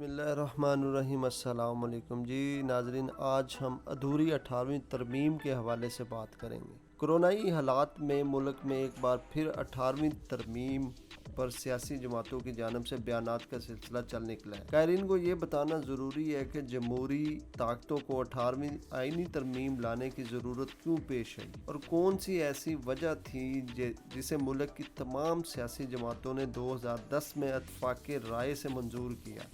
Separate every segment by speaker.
Speaker 1: اللہ الرحمن الرحیم۔ السلام علیکم جی ناظرین، آج ہم ادھوری 18ویں ترمیم کے حوالے سے بات کریں گے۔ کورونائی حالات میں ملک میں ایک بار پھر 18ویں ترمیم پر سیاسی جماعتوں کی جانب سے بیانات کا سلسلہ چل نکلا ہے۔ قائرین کو یہ بتانا ضروری ہے کہ جمہوری طاقتوں کو 18ویں آئینی ترمیم لانے کی ضرورت کیوں پیش آئی اور کون سی ایسی وجہ تھی جسے ملک کی تمام سیاسی جماعتوں نے 2010 میں اتفاق رائے سے منظور کیا۔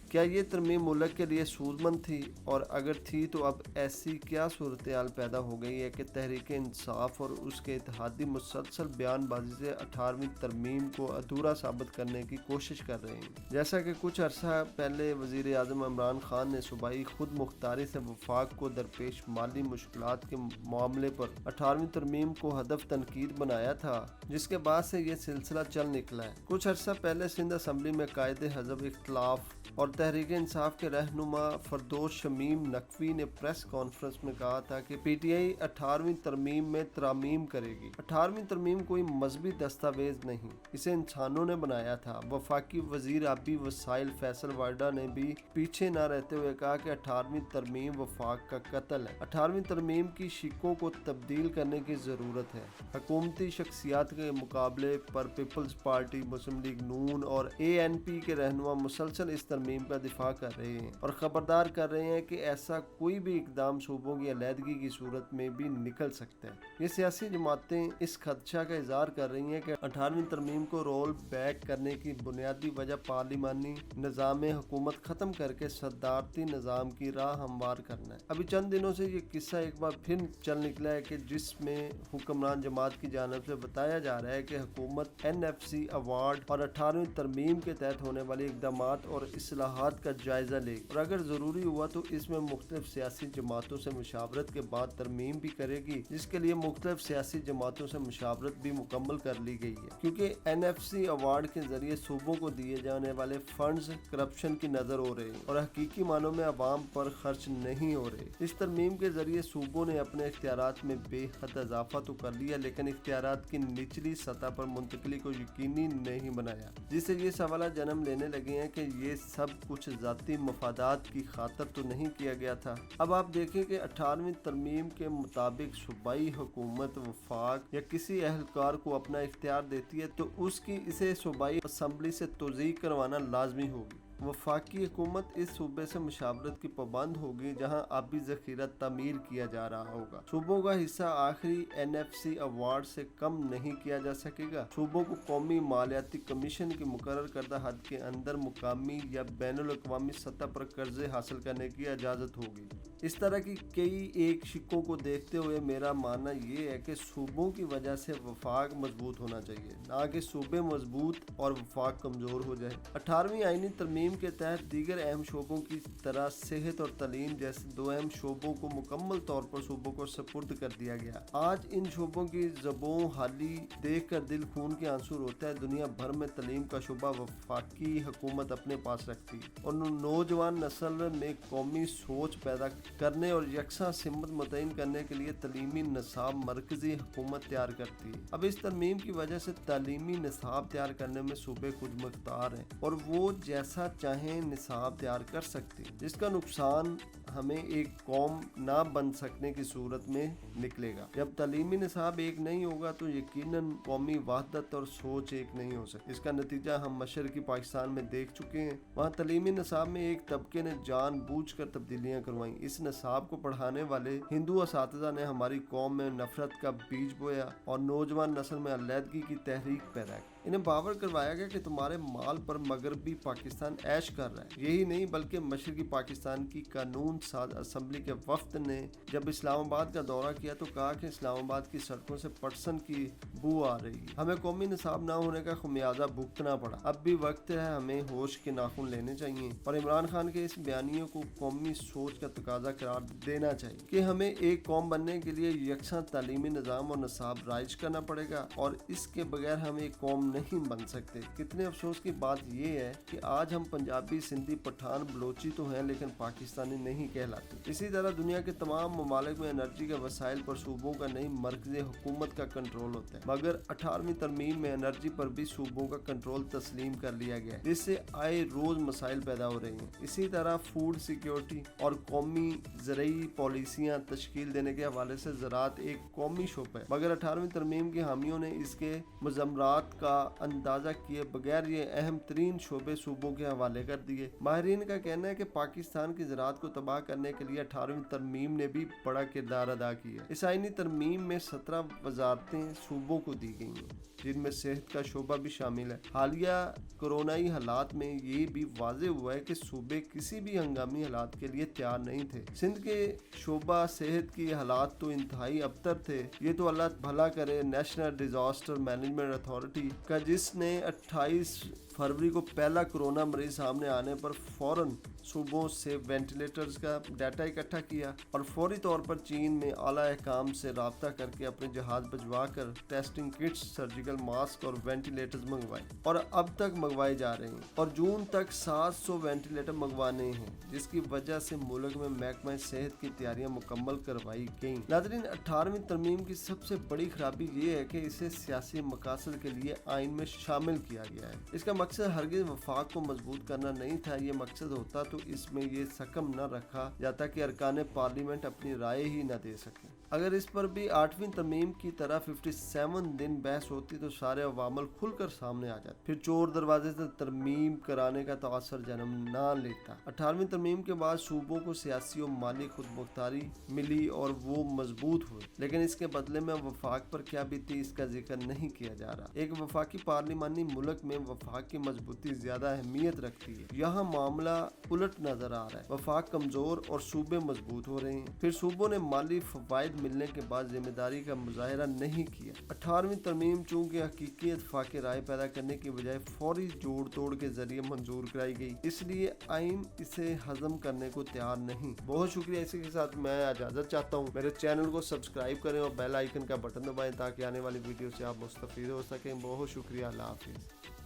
Speaker 1: کیا یہ ترمیم ملک کے لیے سود مند تھی، اور اگر تھی تو اب ایسی کیا صورتحال پیدا ہو گئی ہے کہ تحریک انصاف اور اس کے اتحادی مسلسل بیان بازی سے 18ویں ترمیم کو ادھورا ثابت کرنے کی کوشش کر رہے ہیں؟ جیسا کہ کچھ عرصہ پہلے وزیر اعظم عمران خان نے صوبائی خود مختاری سے وفاق کو درپیش مالی مشکلات کے معاملے پر 18ویں ترمیم کو ہدف تنقید بنایا تھا، جس کے بعد سے یہ سلسلہ چل نکلا ہے۔ کچھ عرصہ پہلے سندھ اسمبلی میں قائد حزب اختلاف اور تحریک انصاف کے رہنما فردوس شمیم نقوی نے پریس کانفرنس میں کہا تھا کہ پی ٹی آئی 18ویں ترمیم میں ترامیم کرے گی۔ 18ویں ترمیم کوئی مذہبی دستاویز نہیں، اسے انسانوں نے بنایا تھا۔ وفاقی وزیر آبی وسائل فیصل وارڈا نے بھی پیچھے نہ رہتے ہوئے کہا کہ 18ویں ترمیم وفاق کا قتل ہے۔ 18ویں ترمیم کی شقوں کو تبدیل کرنے کی ضرورت ہے۔ حکومتی شخصیات کے مقابلے پر پیپلز پارٹی، مسلم لیگ نون اور اے این پی کے رہنما مسلسل اس ترمیم کا دفاع کر رہے ہیں اور خبردار کر رہے ہیں کہ ایسا کوئی بھی اقدام صوبوں کی علیحدگی کی صورت میں بھی نکل سکتا ہے۔ یہ سیاسی جماعتیں اس خدشہ کا اظہار کر رہی ہیں کہ 18ویں ترمیم کو رول بیک کرنے کی بنیادی وجہ پارلیمانی نظام حکومت ختم کر کے صدارتی نظام کی راہ ہموار کرنا ہے۔ ابھی چند دنوں سے یہ قصہ ایک بار پھر چل نکلا ہے کہ جس میں حکمران جماعت کی جانب سے بتایا جا رہا ہے کہ حکومت این ایف سی ایوارڈ اور 18ویں ترمیم کے تحت ہونے والی اقدامات اور اصلاحات کا جائزہ لے گی، اور اگر ضروری ہوا تو اس میں مختلف سیاسی جماعتوں سے مشاورت کے بعد ترمیم بھی کرے گی، جس کے لیے مختلف سیاسی جماعتوں سے مشاورت بھی مکمل کر لی گئی ہے، کیونکہ این ایف سی ایوارڈ کے ذریعے صوبوں کو دیے جانے والے فنڈز کرپشن کی نظر ہو رہے ہیں اور حقیقی معنوں میں عوام پر خرچ نہیں ہو رہے۔ اس ترمیم کے ذریعے صوبوں نے اپنے اختیارات میں بے حد اضافہ تو کر لیا، لیکن اختیارات کی نچلی سطح پر منتقلی کو یقینی نہیں بنایا، جس سے یہ سوالات جنم لینے لگے ہیں کہ یہ سب کچھ ذاتی مفادات کی خاطر تو نہیں کیا گیا تھا۔ اب آپ دیکھیں کہ 18ویں ترمیم کے مطابق صوبائی حکومت وفاق یا کسی اہلکار کو اپنا اختیار دیتی ہے تو اس کی اسے صوبائی اسمبلی سے توثیق کروانا لازمی ہوگی۔ وفاقی حکومت اس صوبے سے مشاورت کی پابند ہوگی جہاں آبی ذخیرہ تعمیر کیا جا رہا ہوگا۔ صوبوں کا حصہ آخری این ایف سی ایوارڈ سے کم نہیں کیا جا سکے گا۔ صوبوں کو قومی مالیاتی کمیشن کی مقرر کردہ حد کے اندر مقامی یا بین الاقوامی سطح پر قرضے حاصل کرنے کی اجازت ہوگی۔ اس طرح کی کئی ایک شقوں کو دیکھتے ہوئے میرا ماننا یہ ہے کہ صوبوں کی وجہ سے وفاق مضبوط ہونا چاہیے، نہ کہ صوبے مضبوط اور وفاق کمزور ہو جائے۔ 18ویں آئینی ترمیم کے تحت دیگر اہم شعبوں کی طرح صحت اور تعلیم جیسے دو اہم شعبوں کو مکمل طور پر صوبوں کو سپرد کر دیا گیا۔ آج ان شعبوں کی زبوں حالی دیکھ کر دل خون کے آنسو روتا ہے۔ دنیا بھر میں تعلیم کا شعبہ وفاقی حکومت اپنے پاس رکھتی اور نوجوان نسل میں قومی سوچ پیدا کرنے اور یکساں سمت متعین کرنے کے لیے تعلیمی نصاب مرکزی حکومت تیار کرتی ہے۔ اب اس ترمیم کی وجہ سے تعلیمی نصاب تیار کرنے میں صوبے خود مختار ہیں اور وہ جیسا چاہیں نصاب تیار کر سکتے ہیں، جس کا نقصان ہمیں ایک قوم نہ بن سکنے کی صورت میں نکلے گا۔ جب تعلیمی نصاب ایک نہیں ہوگا تو یقیناً قومی وحدت اور سوچ ایک نہیں ہو سکتی۔ اس کا نتیجہ ہم مشرقی پاکستان میں دیکھ چکے ہیں۔ وہاں تعلیمی نصاب میں ایک طبقے نے جان بوجھ کر تبدیلیاں کروائیں۔ اس نصاب کو پڑھانے والے ہندو اساتذہ نے ہماری قوم میں نفرت کا بیج بویا اور نوجوان نسل میں علیحدگی کی تحریک پیدا کی۔ انہیں باور کروایا گیا کہ تمہارے مال پر مغربی پاکستان عیش کر رہا ہے۔ یہی نہیں بلکہ مشرقی پاکستان کی قانون ساز اسمبلی کے وفد نے جب اسلام آباد کا دورہ کیا تو کہا کہ اسلام آباد کی سڑکوں سے پٹسن کی بو آ رہی ہے۔ ہمیں قومی نصاب نہ ہونے کا خمیازہ بھگتنا پڑا۔ اب بھی وقت ہے ہمیں ہوش کے ناخن لینے چاہیے اور عمران خان کے اس بیانیے کو قومی سوچ کا تقاضا قرار دینا چاہیے کہ ہمیں ایک قوم بننے کے لیے یکساں تعلیمی نظام اور نصاب رائج کرنا پڑے گا اور اس کے بغیر ہم ایک قوم نہیں بن سکتے۔ کتنے افسوس کی بات یہ ہے کہ آج ہم پنجابی، سندھی، پٹھان، بلوچی تو ہیں لیکن پاکستانی نہیں کہلاتے۔ اسی طرح دنیا کے تمام ممالک میں انرجی کے وسائل پر صوبوں کا نہیں مرکزی حکومت کا کنٹرول ہوتا ہے، مگر 18ویں ترمیم میں انرجی پر بھی صوبوں کا کنٹرول تسلیم کر لیا گیا ہے، جس سے آئے روز مسائل پیدا ہو رہے ہیں۔ اسی طرح فوڈ سیکیورٹی اور قومی زرعی پالیسیاں تشکیل دینے کے حوالے سے زراعت ایک قومی شعبہ ہے، مگر 18ویں ترمیم کے حامیوں نے اس کے مضمرات کا اندازہ کیے بغیر یہ اہم ترین شعبے صوبوں کے حوالے کر دیے۔ ماہرین کا کہنا ہے کہ پاکستان کی زراعت کو تباہ کرنے کے لیے 18ویں ترمیم نے بھی بڑا کردار ادا کیا ہے۔ اس آئینی ترمیم میں 17 وزارتیں صوبوں کو دی گئی ہیں، جن میں صحت کا شعبہ بھی شامل ہے۔ حالیہ کورونائی حالات میں یہ بھی واضح ہوا ہے کہ صوبے کسی بھی ہنگامی حالات کے لیے تیار نہیں تھے۔ سندھ کے شعبہ صحت کی حالات تو انتہائی ابتر تھے۔ یہ تو اللہ بھلا کرے، نیشنل ڈیزاسٹر مینجمنٹ اتھارٹی کا، جس نے 28 فروری کو پہلا کورونا مریض سامنے آنے پر فوراً صوبوں سے وینٹیلیٹرز کا ڈیٹا اکٹھا کیا اور فوری طور پر چین میں اعلیٰ حکام سے رابطہ کر کے اپنے جہاز بھجوا کر ٹیسٹنگ کٹس، سرجیکل ماسک اور وینٹیلیٹرز منگوائے اور اب تک منگوائے جا رہے ہیں، اور جون تک 700 وینٹیلیٹر منگوانے ہیں، جس کی وجہ سے ملک میں محکمہ صحت کی تیاریاں مکمل کروائی گئیں۔ ناظرین، 18ویں ترمیم کی سب سے بڑی خرابی یہ ہے کہ اسے سیاسی مقاصد کے لیے آئین میں شامل کیا گیا ہے۔ اس کا مقصد ہرگز وفاق کو مضبوط کرنا نہیں تھا۔ یہ مقصد ہوتا تو اس میں یہ سکم نہ رکھا جاتا کہ ارکان پارلیمنٹ اپنی رائے ہی نہ دے سکیں۔ اگر اس پر بھی 8ویں ترمیم کی طرح 57 دن بحث ہوتی تو سارے عوامل کھل کر سامنے آ جاتے، پھر چور دروازے سے ترمیم کرانے کا تاثر جنم نہ لیتا۔ 18ویں ترمیم کے بعد صوبوں کو سیاسی و مالی خود مختاری ملی اور وہ مضبوط ہوئے، لیکن اس کے بدلے میں وفاق پر کیا بیتی اس کا ذکر نہیں کیا جا رہا۔ ایک وفاقی پارلیمانی ملک میں وفاق کی مضبوطی زیادہ اہمیت رکھتی ہے۔ یہاں معاملہ الٹ نظر آ رہا ہے، وفاق کمزور اور صوبے مضبوط ہو رہے ہیں۔ پھر صوبوں نے مالی فوائد ملنے کے بعد ذمہ داری کا مظاہرہ نہیں کیا۔ 18ویں ترمیم چونکہ حقیقی اتفاق رائے پیدا کرنے کی بجائے فوری جوڑ توڑ کے ذریعے منظور کرائی گئی، اس لیے آئین اسے ہضم کرنے کو تیار نہیں۔ بہت شکریہ۔ اسی کے ساتھ میں اجازت چاہتا ہوں، میرے چینل کو سبسکرائب کریں اور بیل آئیکن کا بٹن دبائیں تاکہ آنے والی ویڈیو سے آپ مستفید ہو سکیں۔ بہت شکریہ، اللہ حافظ۔